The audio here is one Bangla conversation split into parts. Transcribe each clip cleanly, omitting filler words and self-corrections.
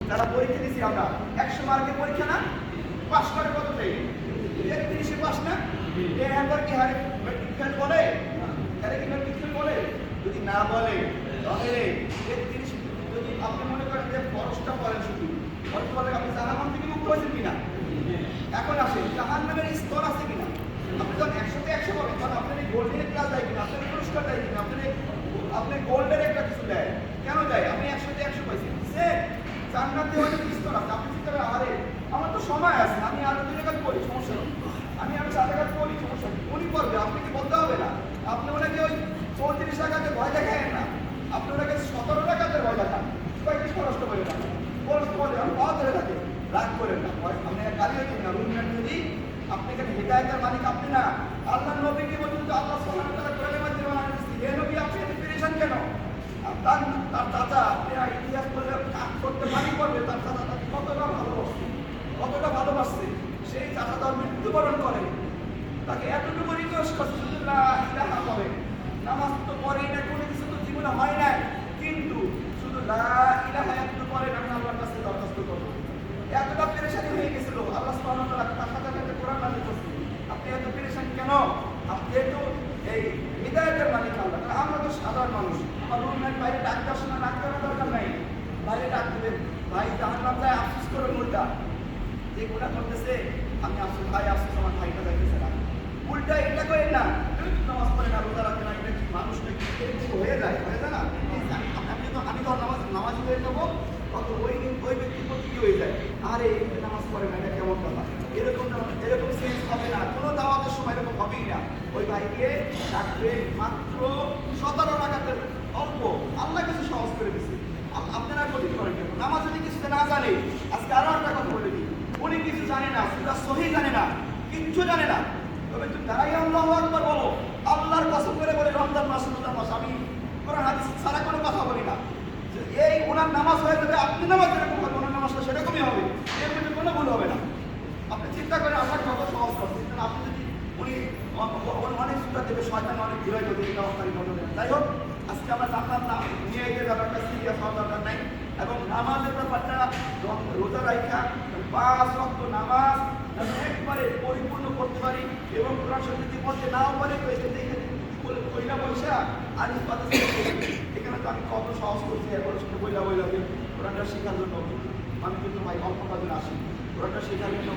যারা পরীক্ষা দিচ্ছি আমরা 100 মার্কের পরীক্ষা না, পাস করে কত দেয়? 33 পাস না? এর একবার কি হারে মেট্রিক ফেল বলে? আরে কি মেট্রিক ফেল বলে? যদি না বলে তাহলে 33 যদি আপনি মনে করেন যে ফরজটা পড়েন শুধু ফরজ পড়লে আপনি জাহান্নাম থেকে মুক্ত হয়েছেন কিনা? এখন আসেন জাহান্নামের স্তর আছে কিনা? আপনি যখন 100তে 100 পাবেন তখন আপনার এই গোল্ডের ক্লাস দেয় কিনা, আপনার পুরস্কার দেয় কিনা, আপনার গোল্ডের একটা কিছু দেয়, কেন দেয়? আপনি 100তে 100 পাইছেন, সে জান্নাতে অনেক স্তর আছে। আপনি চিন্তা করেন আরে আমার তো সময় আছে, আমি আরো 2 টাকা করি, সমস্যা নেই, আমি আরো 4 টাকা করি, সমস্যা নেই, উনি করবে, আপনি কি বলতে হবে না? আপনি ওনাকে ওই 34 টাকাতে ভয় দেখায় না, আপনি ওনাকে 17 টাকাতে ভয় দেখান, কয়েকটি কষ্ট করে না, কষ্ট করে আমি পাওয়া ধরে থাকে, রাগ করেন না, আপনি গালিও দিন না, রুমমেট যদি আপনি এখানে হেদায়েতের মালিক আপনি না, আল্লাহর নবীকে বলুন তো আল্লাহ সুবহানাহু ওয়া তাআলা কোরআনের মাধ্যমে জানিয়েছেন, হে নবী আপনি এত পেরেশান কেন? তার চাচা আপনি ইতিহাস বললে কাজ করতে পারি করবে, তার চাচা তাকে কতটা ভালোবাসছে, সেই চাচা তার মৃত্যুবরণ করে, তাকে এতটুকু রিকোয়েস্ট করছে শুধু লা ইলাহা বলে, নামাজ তো পড়েই না, কোনো কিছু তো জীবনে হয় না, কিন্তু শুধু লা ইলাহা একটু পড়েন আমি আল্লাহর কাছে দরখাস্ত করবো। এতটা পেরেশানি হয়ে গেছিল, আল্লাহ সুবহানাহু ওয়া তাআলা তার সাথে কোরআন নাযিল করছে, আপনি এত পেরেশান কেন? আপনি তো এই হিদায়াতের মালিক আল্লাহ, আমরা তো সাধারণ মানুষ, আমার রুমের বাইরে ডাক্তার শোনা ডাক করার দরকার নাই, বাইরে ডাক দেবেন, ভাই জাহান্নাম যায় আফসোস করে মুর্দা যে গুনাহ করতেছে, আমি আফসোস ভাই আফসোস আমার ভাইটা যাইতেছে না, উল্টা এটা করেন না, নামাজ পড়ে না, রোজা রাখে না, এটা কি মানুষ নাকি হয়ে যায় না? আমি তো নামাজ হয়ে যাবো, কত ওই ব্যক্তির প্রতি কি হয়ে যায়, আরে নামাজ পড়ে না, এটা কেমন কথা, এরকম সেন্স হবে না, কোনো দাওয়াতের সময় এরকম হবেই না। ওই ভাইকে ডাকবে মাত্র 17 টাকাতে অল্প, আল্লাহ কিছু সহজ করে দিচ্ছে, আপনারা কঠিন করেন কেন? নামাজ যদি কিছু না জানে, আজকে আরো একটা কথা বলে দিই, উনি কিছু জানে না, সূরা সহিহ জানে না, কিচ্ছু জানে না, তবে তুমি দাঁড়াই আল্লাহু আকবার বলো, আল্লাহর কসম করে বলে রমজান মাস আমি কোরআন হাদিস ছাড়া কোনো কথা বলি না, এই ওনার নামাজ হয়ে যাবে, আপনি নামাজ যেরকম হবে ওনার নামাজটা সেরকমই হবে, এর মধ্যে কোনো ভুল হবে না। আপনি চিন্তা করেন আল্লাহ কত সহজ করছে, আপনি যদি উনি অনেক সুবিধা দেবে, শয়তান অনেক বিরয় করবে, এটা অস্থায়ী ঘটনা। যাই হোক, আজকে আমরা জানলাম না নিয়ে এসে ব্যাপারটা সিরিয়াস হওয়ার দরকার নাই, এবং নামাজের ব্যাপারটা রোজা রাখা 5 ওয়াক্ত নামাজ একবারে পরিপূর্ণ করতে পারি, এবং কোরআন শরীফ পড়তে নাও পারে তো এখানে বইলা বৈশা আলিফ বাতা এখানে তো আমি কত সহজ করছি, এখন শুধু বইলা কোরআনটা শেখার জন্য আমি কিন্তু ভাই অল্প কাজে আসি, কোরআনটা শেখার জন্য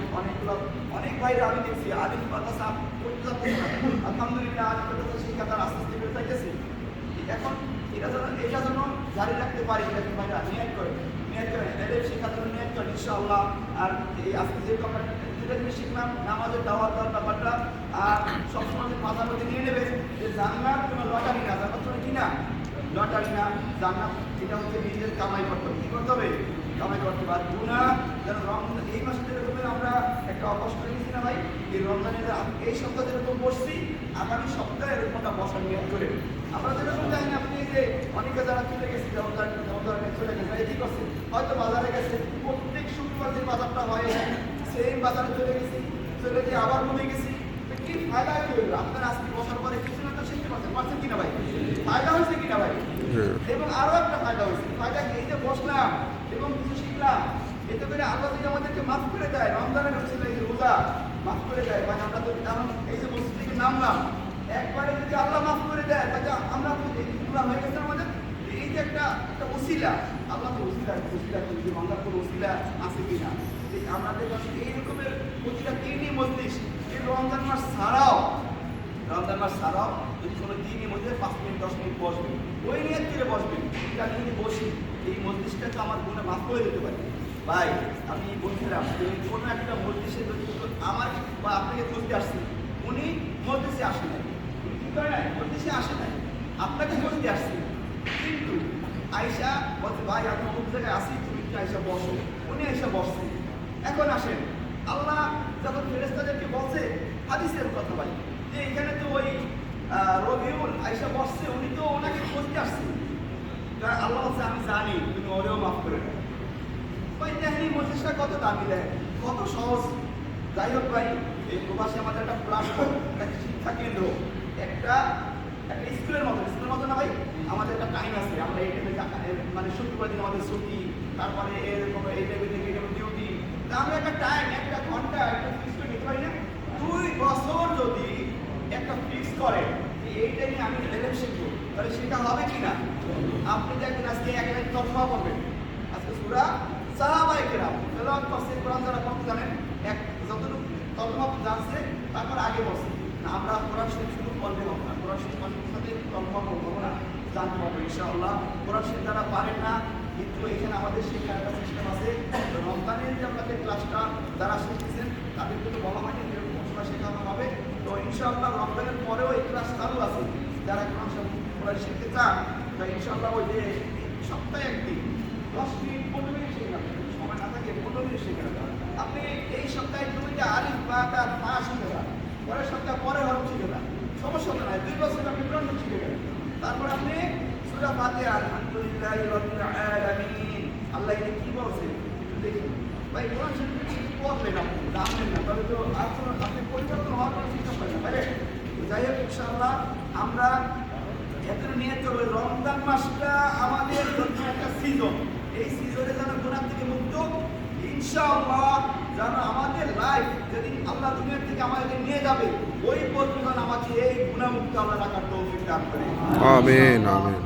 অনেক ভাইরা আমি দেখছি আলিফ বাতাসা করতে যাচ্ছে না, আলহামদুলিল্লাহ আলিফ বাতাসা শেখা তার আস্তে আস্তে বেড়ে যাইতেছে। এখন এটা যেন জারি রাখতে পারি, এরকম ভাইরা নিয়ত করে এদের শেখার জন্য নিয়ত করে ইনশাআল্লাহ। আর এই আজকে যেহেতু আমরা যেটা জিনিস শিখলাম নামাজের দাওয়াত দেওয়ার ব্যাপারটা, আর সবসময় মাথার মধ্যে নিয়ে নেবে যে জান্নাত কোনো লটারি না, জান্নাত কোনো কি না, লটারি না, জান্নাত এটা হচ্ছে নিজের কামাই করতে হবে, কি করতে হবে, কামাই করতে হবে। আর গুনাহ যেন রমজান এই মাসে যেরকম আমরা একটা অভ্যাস করে নিয়েছি না ভাই, এই রমজানের এই সপ্তাহে যেরকম বসছি আগামী সপ্তাহে এরকমটা বসার নিয়ত করে আমরা যেরকম জানি না, আপনি যে অনেকে যারা চলে গেছি যেমন চলে গেছে এটি করছে, হয়তো বাজারে গেছে, প্রত্যেক শুক্রবার যে বাজারটা হয় সেই বাজারে চলে গেছি, চলে গিয়ে আবার ঘুমে গেছি, কি ফায়দা কি হইল? আপনার আজকে বসার পরে কিছু না তো শিখতে পারছেন কিনা ভাই, ফায়দা হয়েছে কিনা ভাই? এবং আরো একটা ফায়দা হয়েছে, ফায়দা এই যে বসলাম এবং কিছু শিখলাম, এতে করে আল্লাহ যদি আমাদেরকে মাফ করে দেয়, রমজানের হচ্ছে এই যে রোজা মাফ করে দেয়, মানে আমরা তো কারণ এই যে মসজিদ থেকে নামলাম একবারে যদি আল্লাহ মাফ করে দেয় তাহলে আমরা গুনাহ হয়ে গেছে আমাদের, এই যে একটা ওসিলা, আল্লাহ তো ওসিলা যদি বাংলার কোনো ওসিলা আছে কিনা, আমাদের কাছে এই রকমের প্রতিটা দিনই মজলিস, এই রমজান মাস ছাড়াও যদি কোনো দিনই মধ্যে 5 মিনিট 10 মিনিট বসবেন, ওই নিয়ত করে বসবেন, এটা যদি বসি এই মজলিসটা তো আমার গুনাহ মাফ করে দিতে পারে। ভাই আমি বলছিলাম কোনো একটা মজলিসে যদি আমার বা আপনাকে খুঁজতে আসছি, উনি মজলিসে আসে নাই, উনি কি করে নাই, মজলিসে আসে নাই, আপনাকে খুঁজতে আসছি, কিন্তু আয়েশা বলছে ভাই আমি অমুক জায়গায় আসি, তুমি কি আয়েশা বসো, উনি আয়েশা বসছে। এখন আসেন আল্লাহ যখন ফেরেশতাদেরকে বলছে হাদিসের কথা ভাই, যে এখানে তো ওই রবিউল আয়েশা বসছে, উনি তো ওনাকে খুঁজতে আসছে, আল্লাহ বলছে আমি জানি তুমি ওরেও মাফ করে দাও। ওই দেখেনি মজলিসটা কত দামি দেয়, কত সহজ। যাই হোক ভাই, এই প্রবাসে আমাদের একটা প্ল্যাটফর্ম, একটা শিক্ষা কেন্দ্র, একটা স্কুলের মতো না ভাই, আমাদের একটা টাইম আছে, আমরা এই টাইমে মানে শুক্রবার দিন আমাদের ছুটি, তারপরে এরকম এই লেভেল থেকে এরকম ডিউটি, আমরা একটা টাইম, একটা ঘন্টা একটা ফিক্স করে নিতে পারি না? 2 বছর যদি একটা ফিক্স করে যে এই টাইমে আমি এলেম শিখবো, তাহলে সেটা হবে কি না? আপনি দেখবেন আজকে এক লাইন তর্জমা করবেন, আজকে সূরা সাহাবায়ে কেরাম তেলাওয়াত করছে, কোরআন যারা পড়তে জানেন এক যতটুকু তর্জমা জানছে তারপর আগে বসে না। আমরা কোরআন শরীফ শুধু পড়লে হবে না, কোরআন শরীফ সাথে তর্জমা করবো না, জানতে পারবো ইনশাআল্লাহ। কোরআন শরীফ যারা পারেন না, কিন্তু এখানে আমাদের শেখার একটা সিস্টেম আছে। রমজানের যে আপনাদের ক্লাসটা যারা শিখতেছেন তাদের কিন্তু বলা হয়নি যেরকম সময় শেখানো হবে। তো ইনশাআল্লাহ রমজানের পরেও এই ক্লাস চালু আছে। যারা কোরআন শিখতে চান তা ইনশাআল্লাহ ওই যে সপ্তাহে একদিন 10 মিনিট 15 মিনিট শিখে নেবেন, সময় না থাকে 15 মিনিট শিখে নেবেন। আপনি এই সপ্তাহে 2টা আলিফ বা তার পা শিখে যান, পরের সপ্তাহ পরে হরফ শিখে যান, সমস্যা হবে না। 2 বছর আপনি কোরআন শিখে গেলেন, তারপর আপনি সূরা ফাতিহা আলহামদুলিল্লাহি রাব্বিল আলামিন, আল্লাহ এটা কি বলছে একটু দেখুন। ভাই কোরআন শরীফ পড়লেন আপনি জানলেন না, তাহলে তো আপনি পরিবর্তন হওয়ার কোনো চিন্তা করেন না, তাই? যাই হোক ইনশাআল্লাহ আমরা এত নিয়ে চলবে। রমজান মাসটা আমাদের জন্য একটা সিজন, এই সিজনে যেন গুনাহ থেকে মুক্ত ইনশাআল্লাহ, যেন আমাদের লাইফ যেদিন আল্লাহ দুনিয়া থেকে আমাদেরকে নিয়ে যাবে ওই পর্যন্ত আমাকে এই গুনাহ মুক্ত আল্লাহ রাখার তৌফিক দান করে। আমিন আমিন।